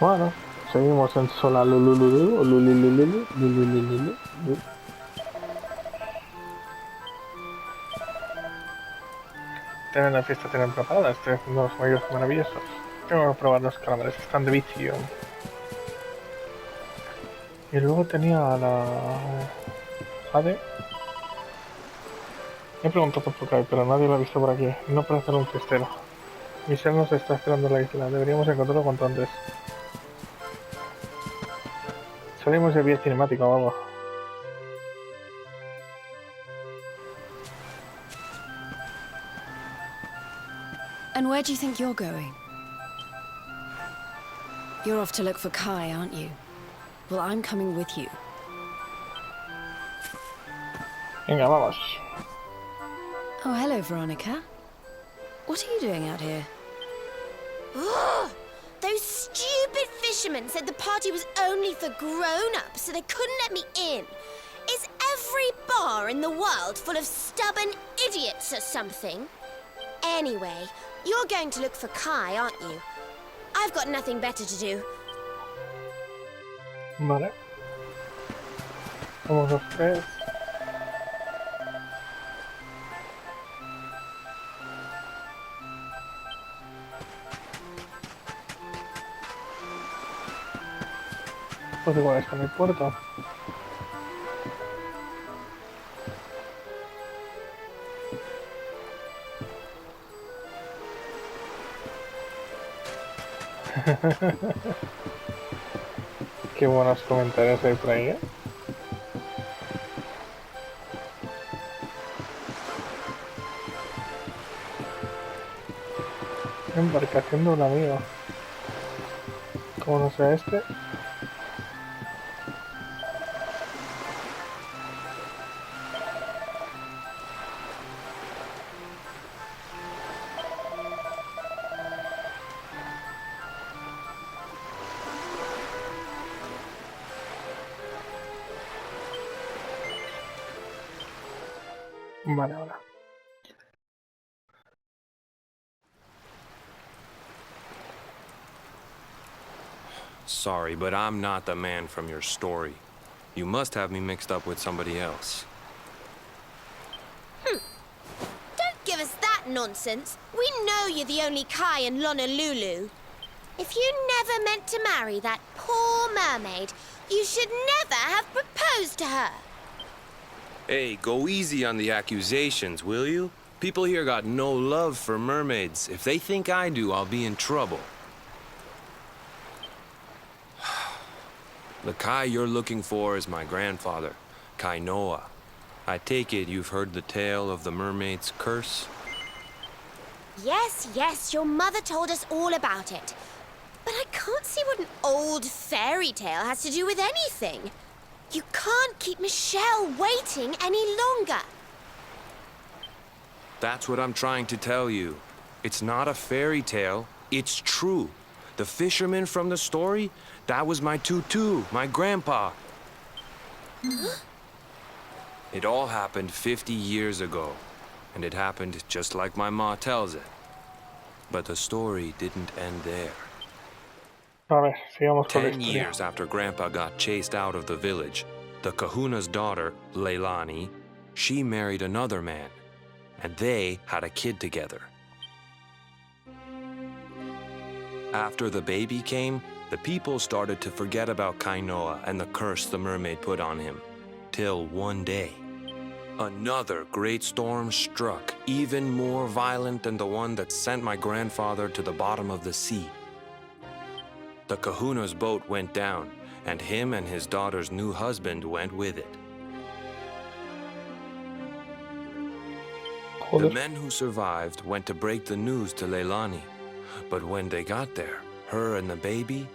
Bueno, seguimos en Sola Lulululu, Lulululu, Lulululu. Tienen la fiesta, tienen preparada, estoy haciendo los juegos maravillosos. Tengo que probar los calamares, están de vicio. Y luego tenía a la Jade. He preguntado por Kai, pero nadie lo ha visto por aquí. No parece ser un fiestero. Michelle nos está esperando en la isla. Deberíamos encontrarlo cuanto antes. Salimos de vía cinemática o algo. And where do you think you're going? You're off to look for Kai, aren't you? Well, I'm coming with you. Venga, vamos. Oh, hello, Veronica. What are you doing out here? Ugh! Those stupid fishermen said the party was only for grown-ups, so they couldn't let me in. Is every bar in the world full of stubborn idiots or something? Anyway, you're going to look for Kai, aren't you? I've got nothing better to do. Vale. Vamos los tres. Pues igual está en el puerto. Qué buenos comentarios hay por ahí, ¿eh? Embarcación de un amigo. Como no sea este. Vale, ahora. Sorry, but I'm not the man from your story. You must have me mixed up with somebody else. Don't give us that nonsense. We know you're the only Kai in Honolulu. If you never meant to marry that poor mermaid, you should never have proposed to her. Hey, go easy on the accusations, will you? People here got no love for mermaids. If they think I do, I'll be in trouble. The Kai you're looking for is my grandfather, Kainoa. I take it you've heard the tale of the mermaid's curse? Yes, yes, your mother told us all about it. But I can't see what an old fairy tale has to do with anything. You can't keep Michelle waiting any longer. That's what I'm trying to tell you. It's not a fairy tale, it's true. The fisherman from the story, that was my tutu, my grandpa. It all happened 50 years ago, and it happened just like my ma tells it. But the story didn't end there. A ver, sigamos con la 10 historia. years after Grandpa got chased out of the village, the kahuna's daughter, Leilani, she married another man, and they had a kid together. After the baby came, the people started to forget about Kainoa and the curse the mermaid put on him. Till one day, another great storm struck, even more violent than the one that sent my grandfather to the bottom of the sea. The kahuna's boat went down, and him and his daughter's new husband went with it. The men who survived went to break the news to Leilani, but when they got there, her and the baby,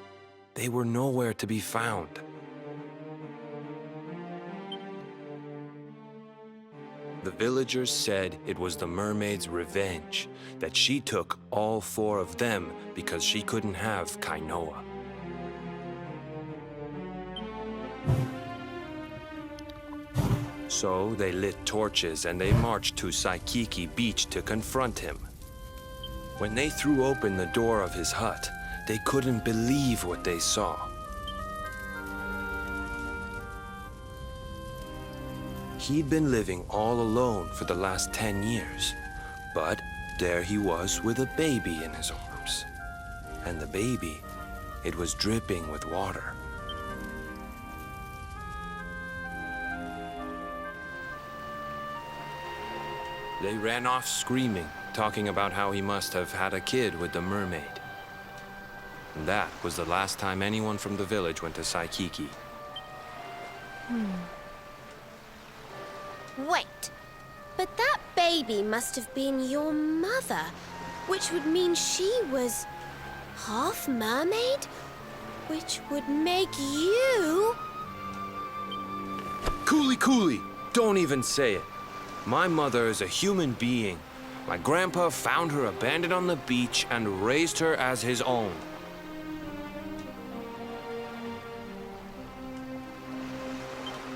they were nowhere to be found. The villagers said it was the mermaid's revenge, that she took all four of them because she couldn't have Kainoa. So they lit torches and they marched to Saikiki Beach to confront him. When they threw open the door of his hut, They couldn't believe what they saw. He'd been living all alone for the last 10 years, but there he was with a baby in his arms. And the baby, it was dripping with water. They ran off screaming, talking about how he must have had a kid with the mermaid. And that was the last time anyone from the village went to Saikiki. Wait, but that baby must have been your mother, which would mean she was half mermaid, which would make you... Cooley, don't even say it. My mother is a human being. My grandpa found her abandoned on the beach and raised her as his own.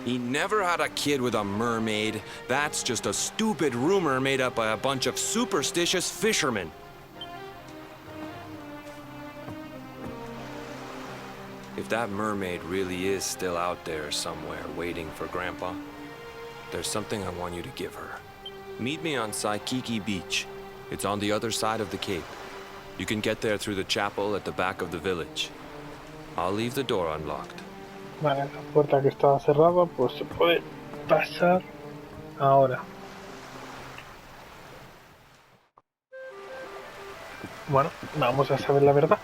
He never had a kid with a mermaid. That's just a stupid rumor made up by a bunch of superstitious fishermen. If that mermaid really is still out there somewhere waiting for Grandpa, there's something I want you to give her. Meet me on Saikiki Beach. It's on the other side of the cape. You can get there through the chapel at the back of the village. I'll leave the door unlocked. Vale, la puerta que estaba cerrada, pues se puede pasar ahora. Bueno, vamos a saber la verdad.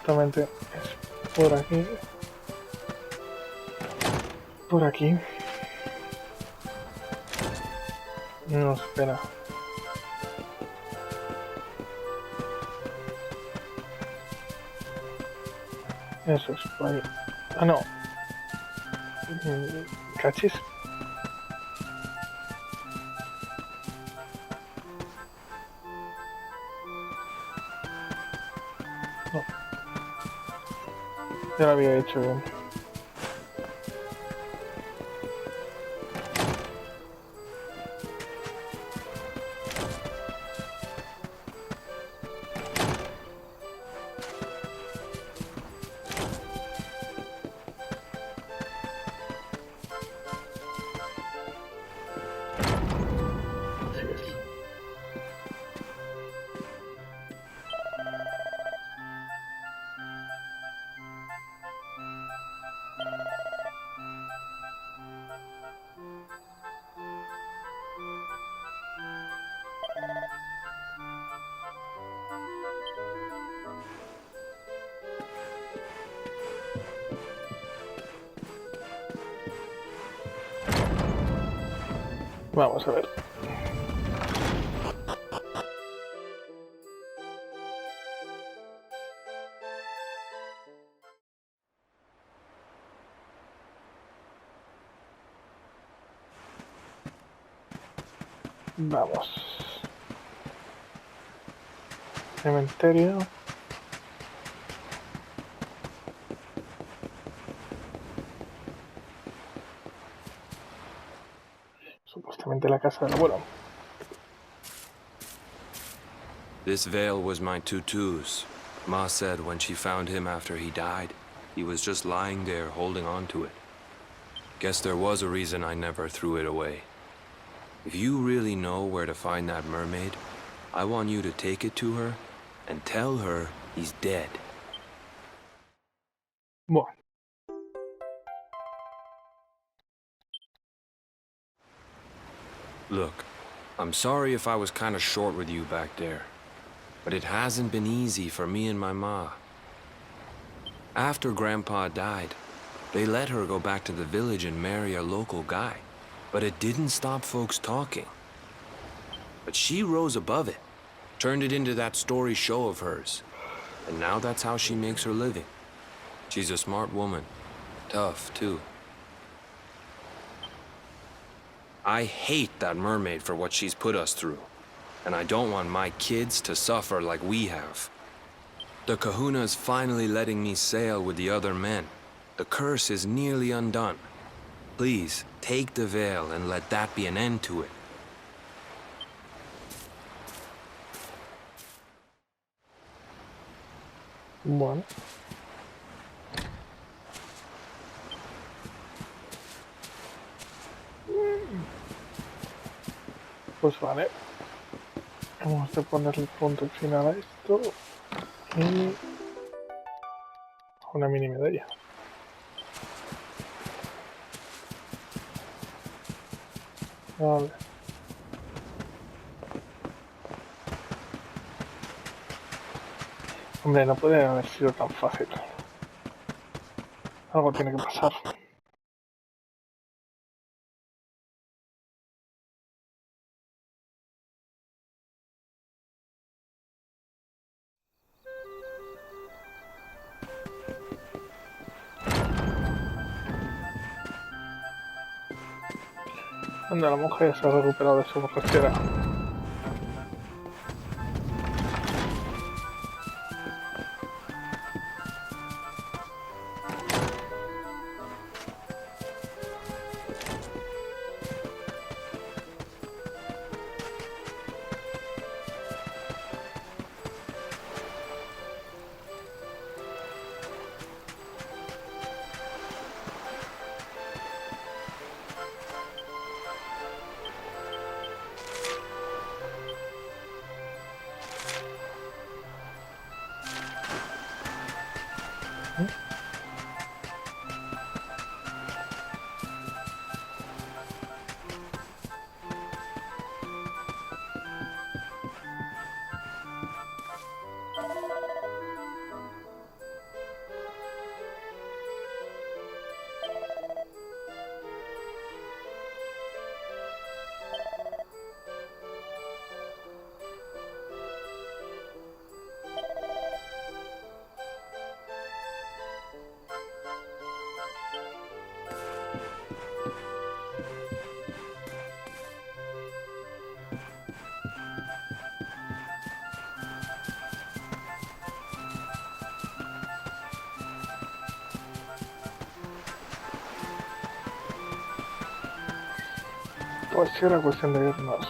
Supuestamente es por aquí. Por aquí. No, espera. Eso es por ahí. Ah, no. ¿Cachis? No. Ya lo había hecho bien. Así es. Vamos a ver. Vamos. Cementerio. Supuestamente la casa del abuelo. This veil was my tutu's. Ma said when she found him after he died, he was just lying there holding on to it. Guess there was a reason I never threw it away. If you really know where to find that mermaid, I want you to take it to her and tell her he's dead. Bueno. Look, I'm sorry if I was kind of short with you back there, but it hasn't been easy for me and my ma. After Grandpa died, they let her go back to the village and marry a local guy, but it didn't stop folks talking. But she rose above it, turned it into that story show of hers, and now that's how she makes her living. She's a smart woman, tough too. I hate that mermaid for what she's put us through, and I don't want my kids to suffer like we have. The Kahuna's finally letting me sail with the other men. The curse is nearly undone. Please, take the veil and let that be an end to it. Bueno. Pues vale. Vamos a ponerle punto final a esto. Y una mini medalla. Vale. Hombre, no puede haber sido tan fácil. Algo tiene que pasar. Anda, la monja ya se ha recuperado de su borrachera. Pues sí, era cuestión de irnos.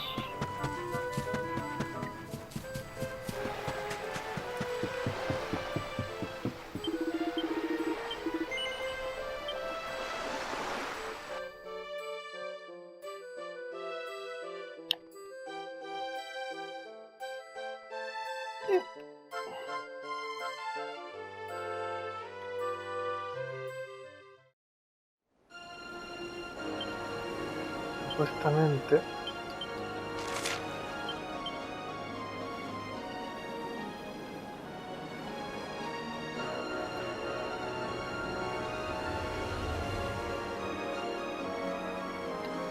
Supuestamente.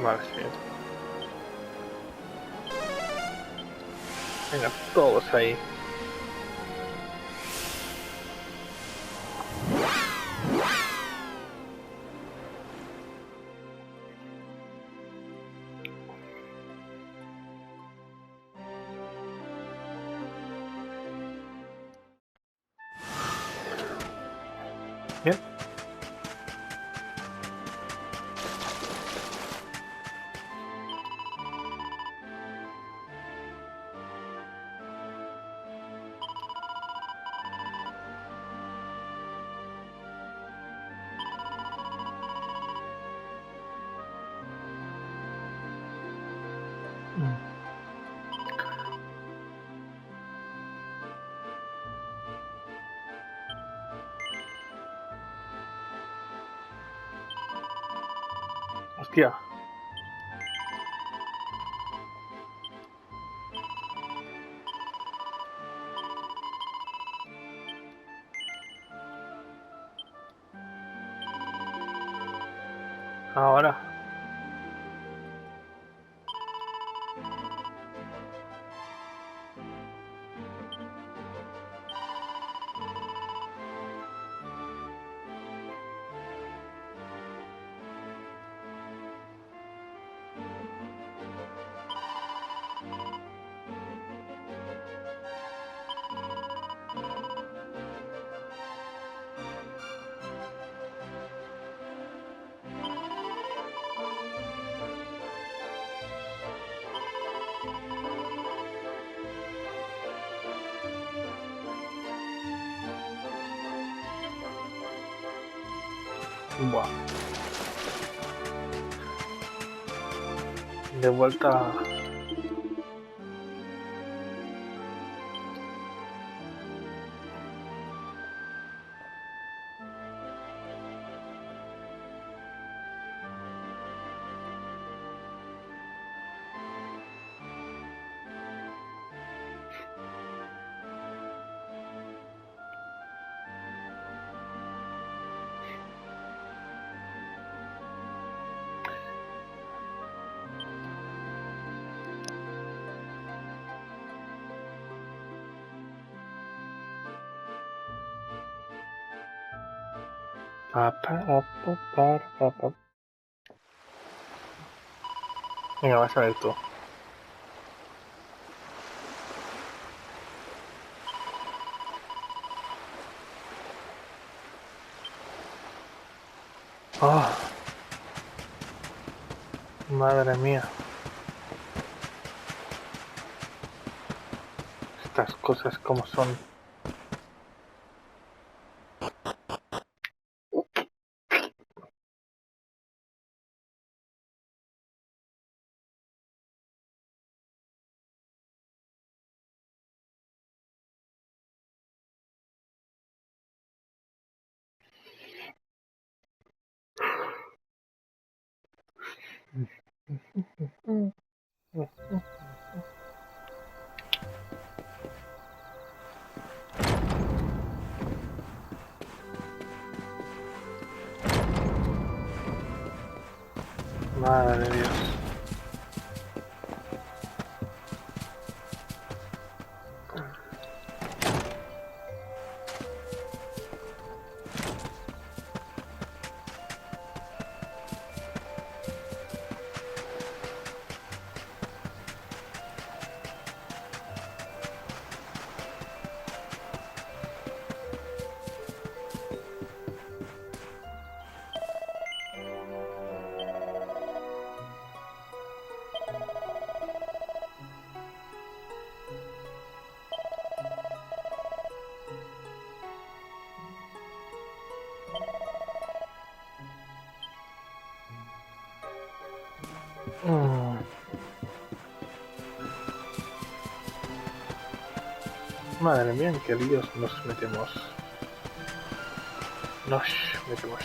Vale, sí. Venga, todos ahí. Bien. Hostia. Ahora. Buah. De vuelta. Venga, vas a ver tú. Oh, madre mía. Estas cosas como son. Madre de Dios. Madre mía, en qué líos nos metemos. Nos metemos.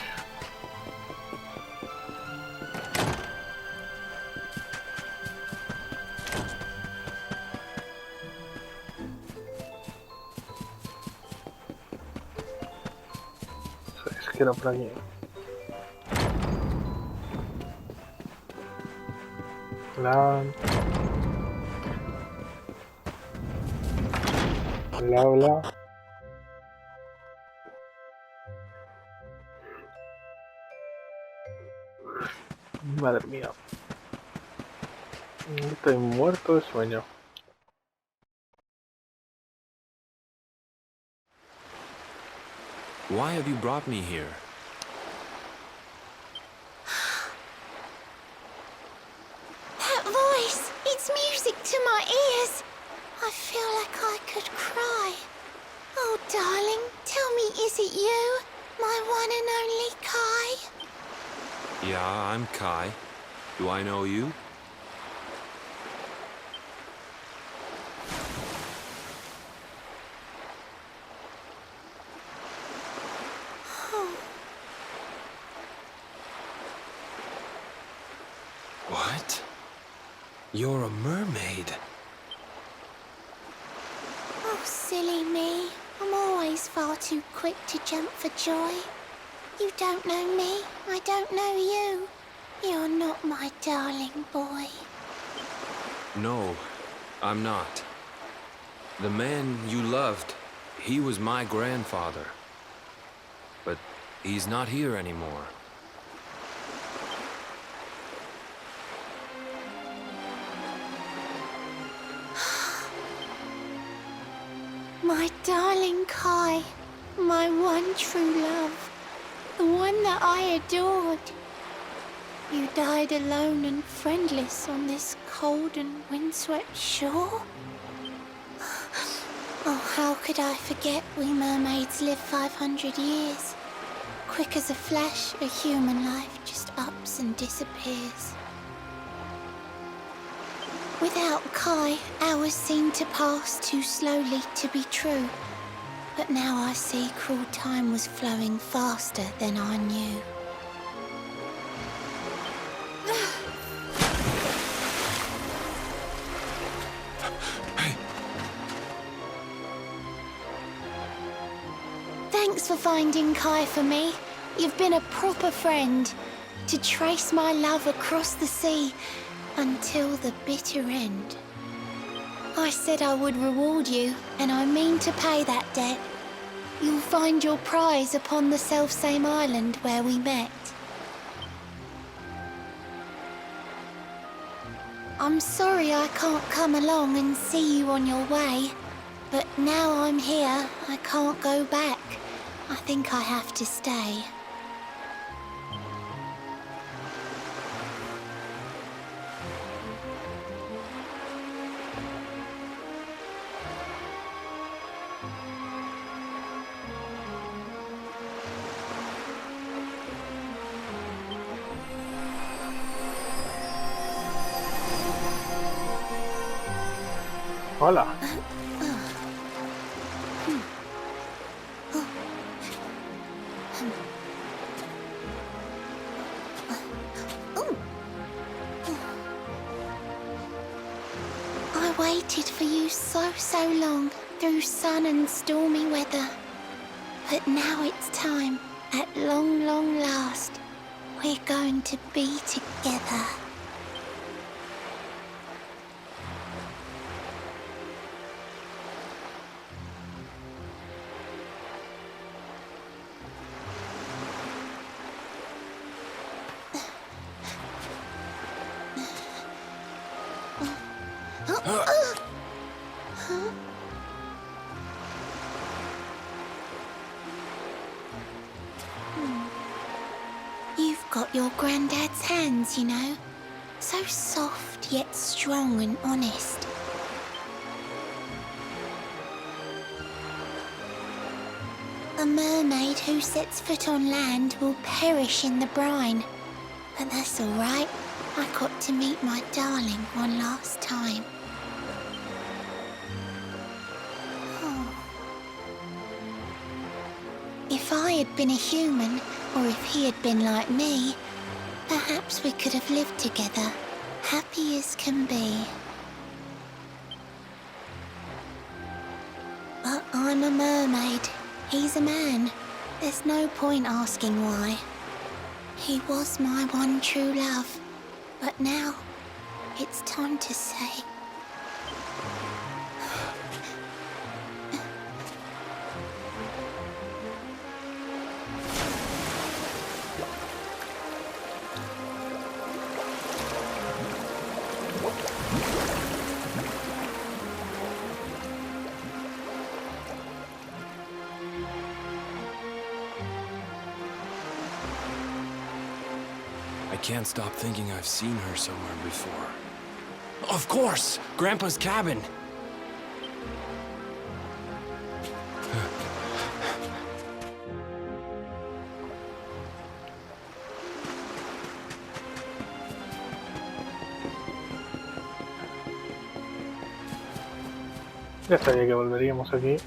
Es que era por aquí. Hola. Madre mía. Estoy muerto de sueño. Why have you brought me here? That voice! It's music to my ears! I feel like I could cry. Oh, darling, tell me, is it you? My one and only Kai? Yeah, I'm Kai. Do I know you? What? You're a mermaid. Oh, silly me. I'm always far too quick to jump for joy. You don't know me, I don't know you. You're not my darling boy. No, I'm not. The man you loved, he was my grandfather. But he's not here anymore. My darling Kai, my one true love, the one that I adored. You died alone and friendless on this cold and windswept shore? Oh, how could I forget we mermaids live 500 years? quick as a flash, a human life just ups and disappears. Without Kai, hours seem to pass too slowly to be true. But now I see cruel time was flowing faster than I knew. Thanks for finding Kai for me. You've been a proper friend. To trace my love across the sea until the bitter end. I said I would reward you, and I mean to pay that debt. You'll find your prize upon the selfsame island where we met. I'm sorry I can't come along and see you on your way, but now I'm here, I can't go back. I think I have to stay. Hola. I waited for you so long, through sun and stormy weather. But now it's time, at long last, we're going to be together. You've got your granddad's hands, you know. So soft, yet strong and honest. A mermaid who sets foot on land will perish in the brine. But that's all right. I got to meet my darling one last time. If I had been a human, or if he had been like me, perhaps we could have lived together, happy as can be. But I'm a mermaid, he's a man. There's no point asking why. He was my one true love, but now it's time to say. I can't stop thinking I've seen her somewhere before. Of course! Grandpa's cabin! Ya sabía que volveríamos aquí.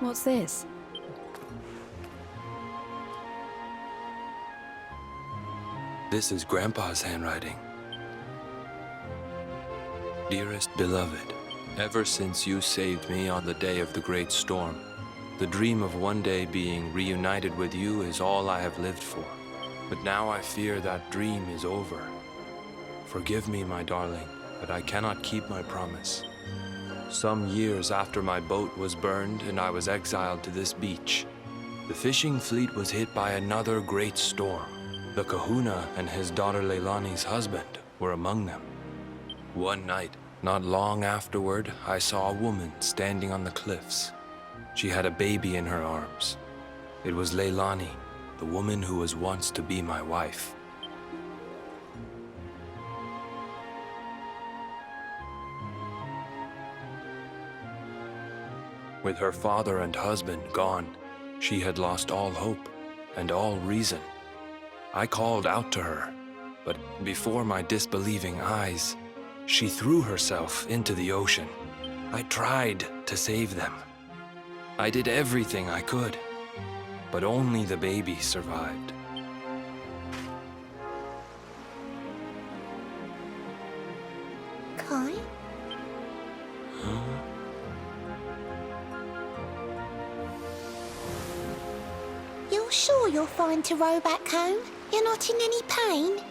What's this? This is Grandpa's handwriting. Dearest beloved, ever since you saved me on the day of the great storm, the dream of one day being reunited with you is all I have lived for. But now I fear that dream is over. Forgive me, my darling, but I cannot keep my promise. Some years after my boat was burned and I was exiled to this beach, the fishing fleet was hit by another great storm. The kahuna and his daughter Leilani's husband were among them. One night, Not long afterward, I saw a woman standing on the cliffs. She had a baby in her arms. It was Leilani, the woman who was once to be my wife. With her father and husband gone, she had lost all hope and all reason. I called out to her, but before my disbelieving eyes, she threw herself into the ocean. I tried to save them. I did everything I could, but only the baby survived. Kai? You're sure you're fine to row back home? You're not in any pain?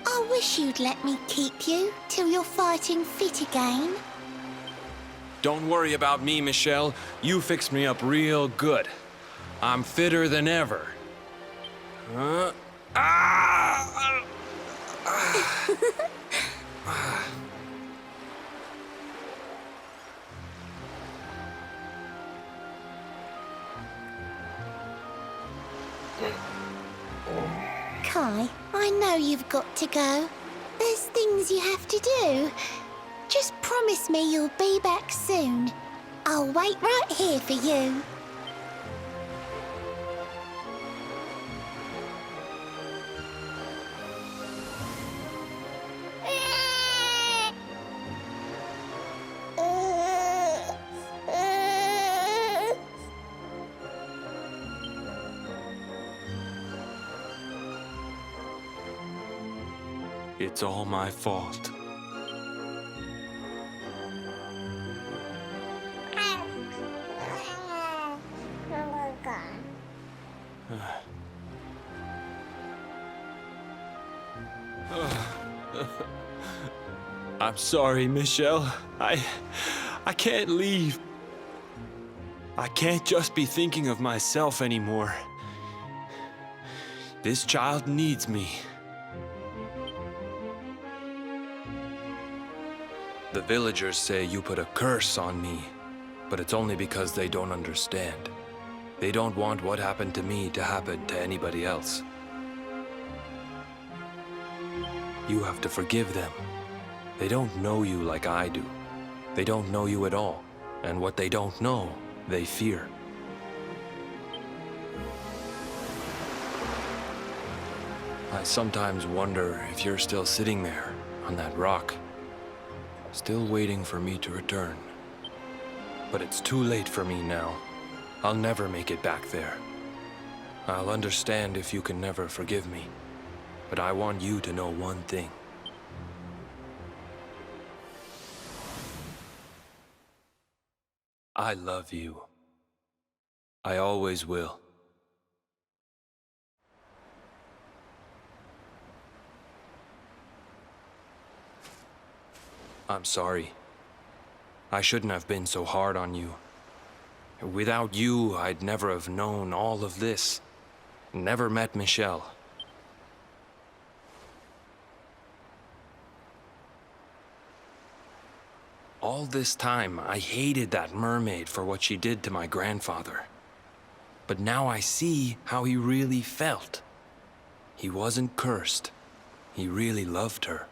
I wish you'd let me keep you till you're fighting fit again. Don't worry about me, Michelle. You fixed me up real good. I'm fitter than ever. Kai, I know you've got to go. There's things you have to do. Just promise me you'll be back soon. I'll wait right here for you. It's all my fault. I'm sorry, Michelle. I can't leave. I can't just be thinking of myself anymore. This child needs me. The villagers say you put a curse on me, but it's only because they don't understand. They don't want what happened to me to happen to anybody else. You have to forgive them. They don't know you like I do. They don't know you at all, and what they don't know, they fear. I sometimes wonder if you're still sitting there on that rock, still waiting for me to return. But it's too late for me now. I'll never make it back there. I'll understand if you can never forgive me, but I want you to know one thing. I love you. I always will. I'm sorry. I shouldn't have been so hard on you. Without you, I'd never have known all of this. Never met Michelle. All this time, I hated that mermaid for what she did to my grandfather. But now I see how he really felt. He wasn't cursed. He really loved her.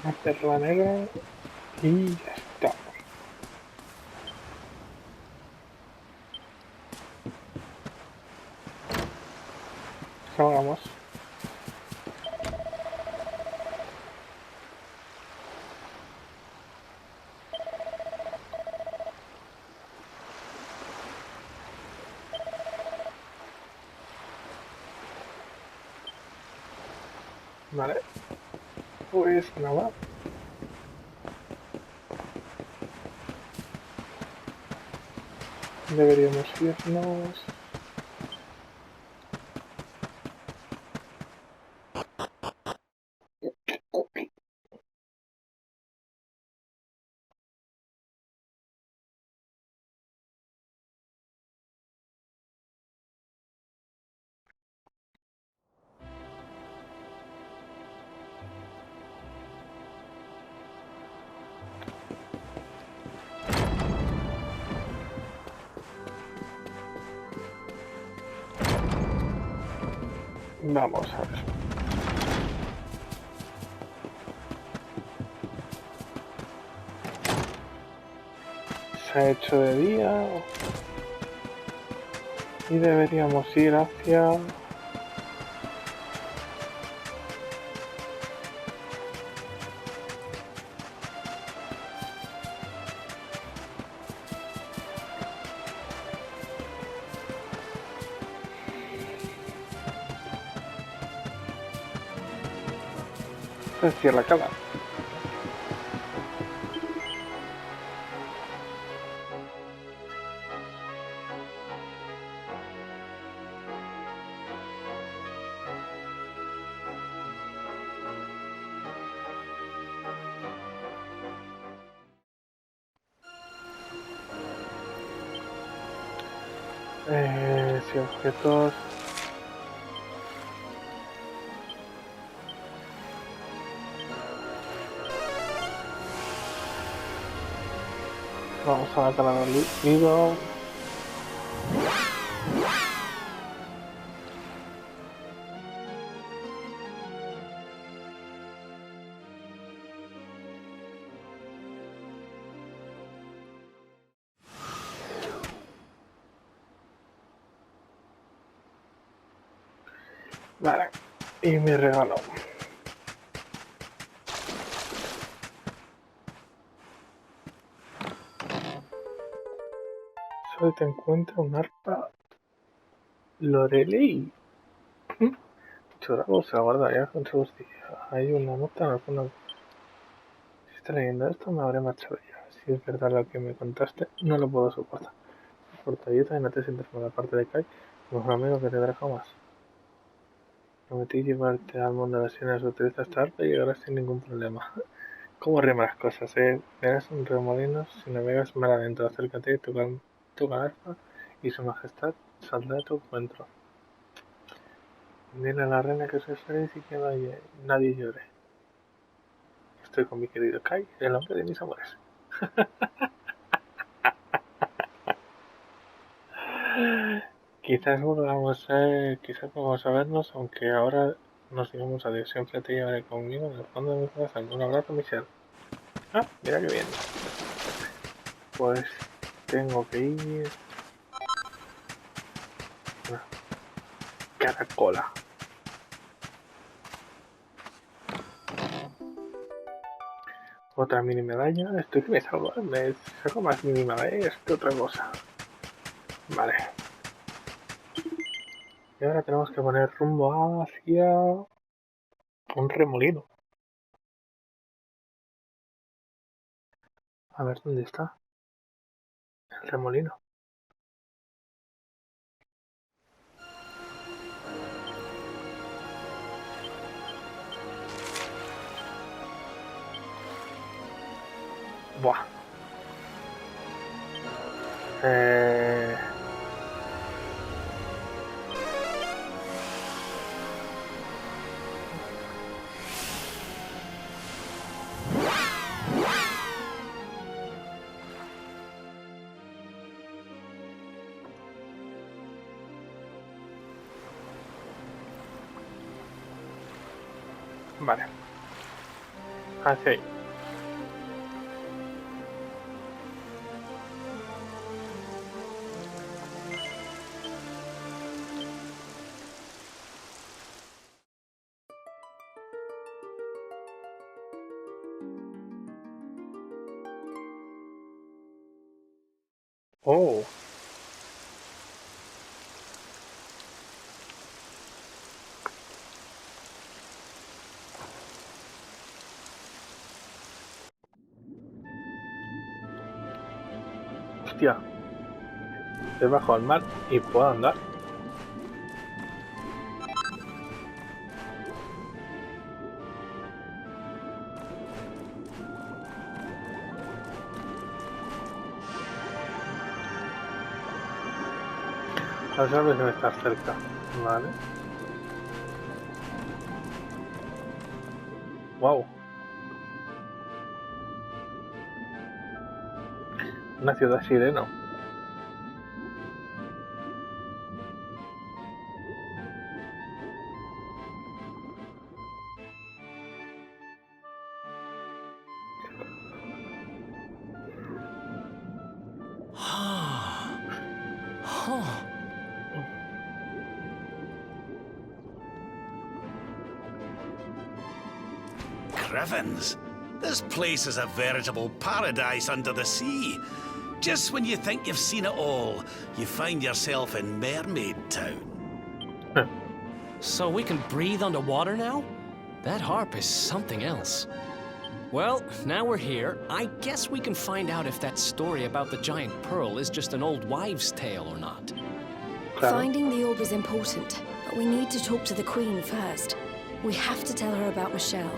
Hacer la negra y ya está. Salgamos. Vale. Pues nada. Deberíamos irnos. Vamos a ver. Se ha hecho de día y deberíamos ir hacia... hacia la cala. Si objetos... Vamos a la cala del líquido. Vale, y mi regalo. Solo te encuentra un arpa Lorelei. Chorado se la guardaría con su justicia. Hay una nota en el fondo. Si está leyendo esto, me habré marchado ya. Si es verdad lo que me contaste, no lo puedo soportar. Por tu ayuda y no te sientes por la parte de Kai, mejor amigo que tendrás jamás. Prometí llevarte al mundo de las escenas, utiliza esta arpa y llegarás sin ningún problema. ¿Cómo riman las cosas, Verás un remolino si navegas mar adentro. Acércate y toca la arpa y su majestad saldrá a tu encuentro. Dile a la reina que soy feliz y que nadie llore. Estoy con mi querido Kai, el hombre de mis amores. Quizás vamos a vernos, aunque ahora nos digamos adiós. Siempre te llevaré conmigo en el fondo de mi corazón. Un abrazo, Michelle. Ah, mira que bien. Pues tengo que ir... Una caracola. Otra mini medalla. Estoy que me saco más mini medallas que otra cosa. Vale. Y ahora tenemos que poner rumbo hacia un remolino. A ver dónde está el remolino. Buah. Vale. Hacia ahí. Oh. Hostia. Debajo del mar y puedo andar. Las aves deben estar cerca. Vale. Wow. Una ciudad sireno. Crivens. This place is a veritable paradise under the sea. Just when you think you've seen it all, you find yourself in Mermaid Town. So we can breathe underwater now? That harp is something else. Well, now we're here, I guess we can find out if that story about the giant pearl is just an old wives' tale or not. Finding the orb is important, but we need to talk to the Queen first. We have to tell her about Michelle.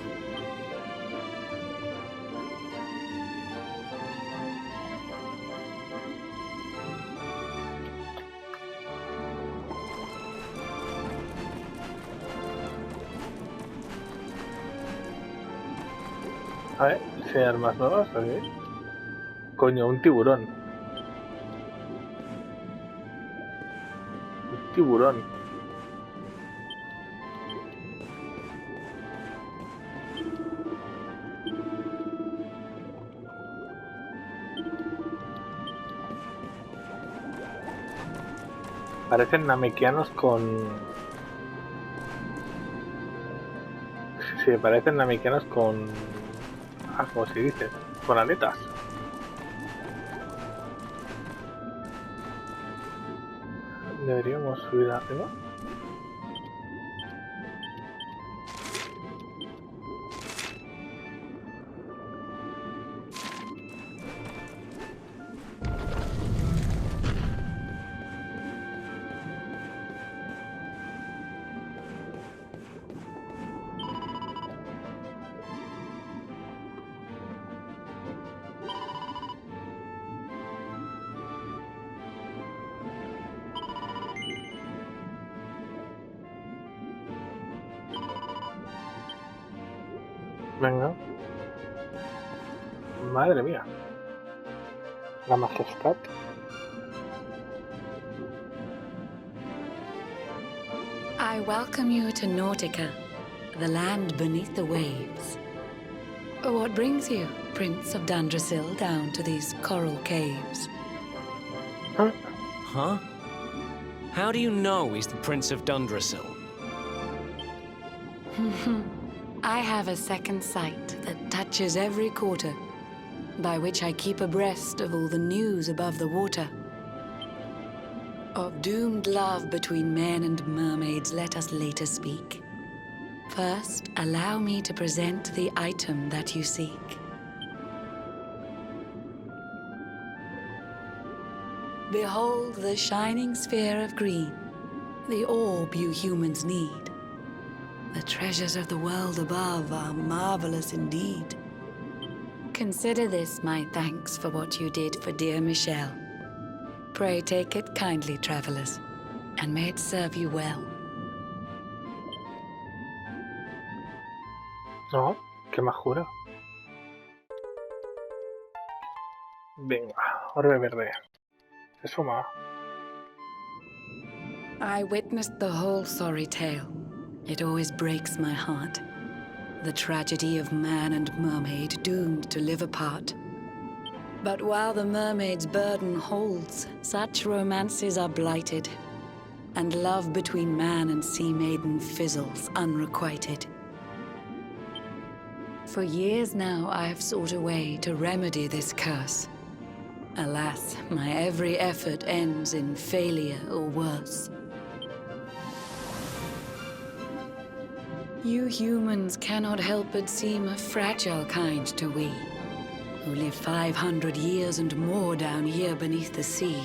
A ver, si hay armas nuevas, ¿ok? Coño, un tiburón. Un tiburón. Parecen namekianos con... Sí, parecen namekianos con... Ah, ¿cómo se dice? Con aletas. Deberíamos subir arriba. Venga. Madre mía. La majestad. I welcome you to Nautica, the land beneath the waves. What brings you, Prince of Dundrasil, down to these coral caves? Huh? How do you know he's the Prince of Dundrasil? I have a second sight that touches every quarter, by which I keep abreast of all the news above the water. Of doomed love between men and mermaids, let us later speak. First, allow me to present the item that you seek. Behold the shining sphere of green, the orb you humans need. The treasures of the world above are marvelous indeed. Consider this my thanks for what you did for dear Michelle. Pray take it kindly, travelers, and may it serve you well. No, qué majura. Venga, orbe verde. Se suma. I witnessed the whole sorry tale. It always breaks my heart. The tragedy of man and mermaid doomed to live apart. But while the mermaid's burden holds, such romances are blighted, and love between man and sea maiden fizzles unrequited. For years now I have sought a way to remedy this curse. Alas, my every effort ends in failure or worse. You humans cannot help but seem a fragile kind to we, who live 500 years and more down here beneath the sea.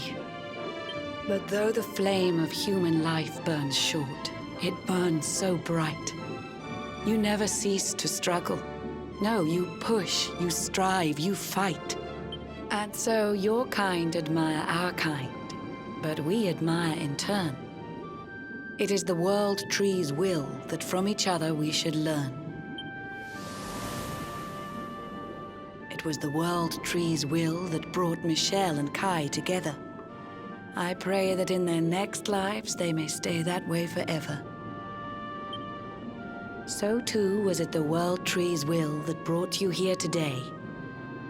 But though the flame of human life burns short, it burns so bright. You never cease to struggle. No, you push, you strive, you fight. And so your kind admire our kind, but we admire in turn. It is the world tree's will that from each other we should learn. It was the world tree's will that brought Michelle and Kai together. I pray that in their next lives they may stay that way forever. So too was it the world tree's will that brought you here today.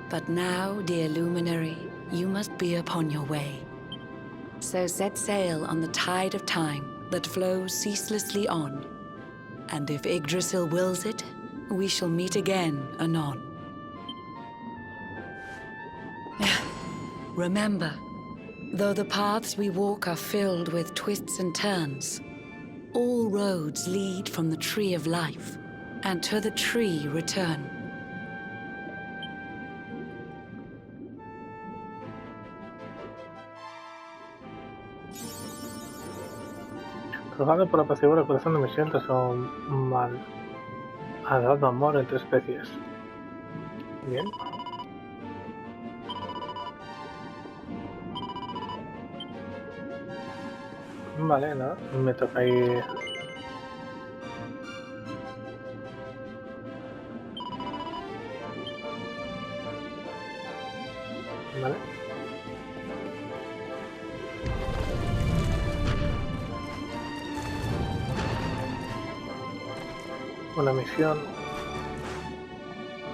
But now, dear luminary, you must be upon your way. So set sail on the tide of time that flows ceaselessly on. And if Yggdrasil wills it, We shall meet again anon. Remember, though the paths we walk are filled with twists and turns, all roads lead from the tree of life, and to the tree return. Cruzando por apacible el corazón de mi siento son mal. Ha dado amor entre especies. Bien. Vale, ¿no? Me toca ir... Vale. Una misión.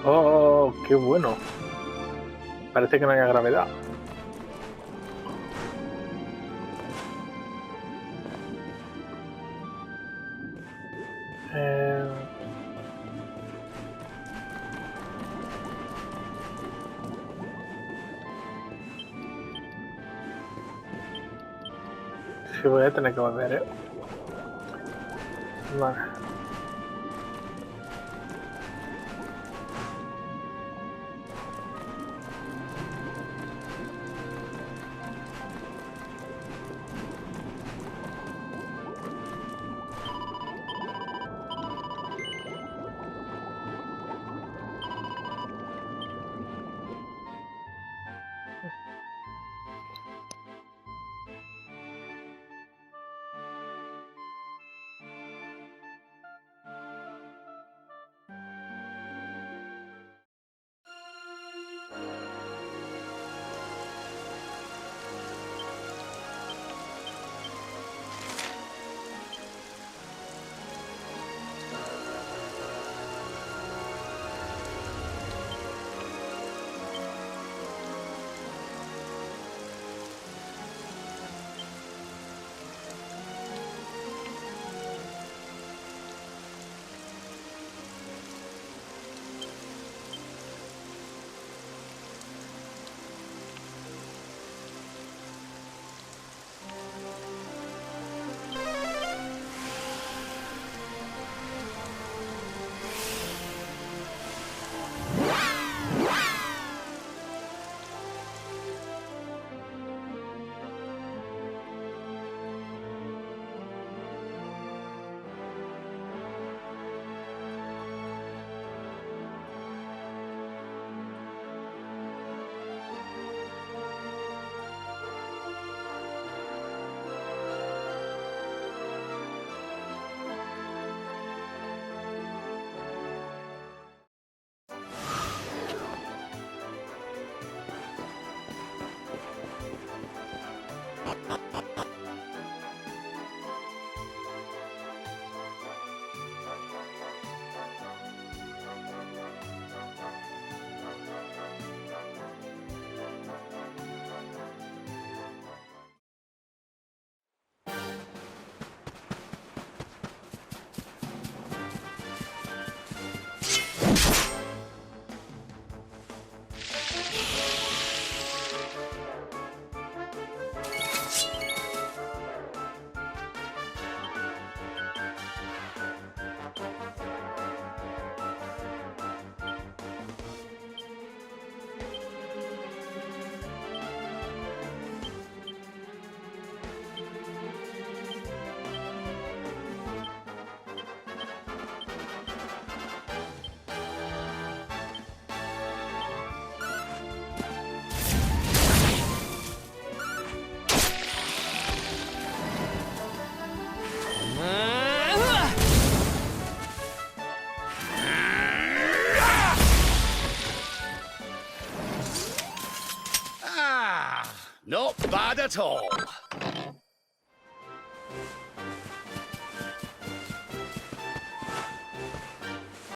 ¡Oh, qué bueno! Parece que no haya gravedad. Sí, voy a tener que volver, ¿eh? Vale. Not bad at all.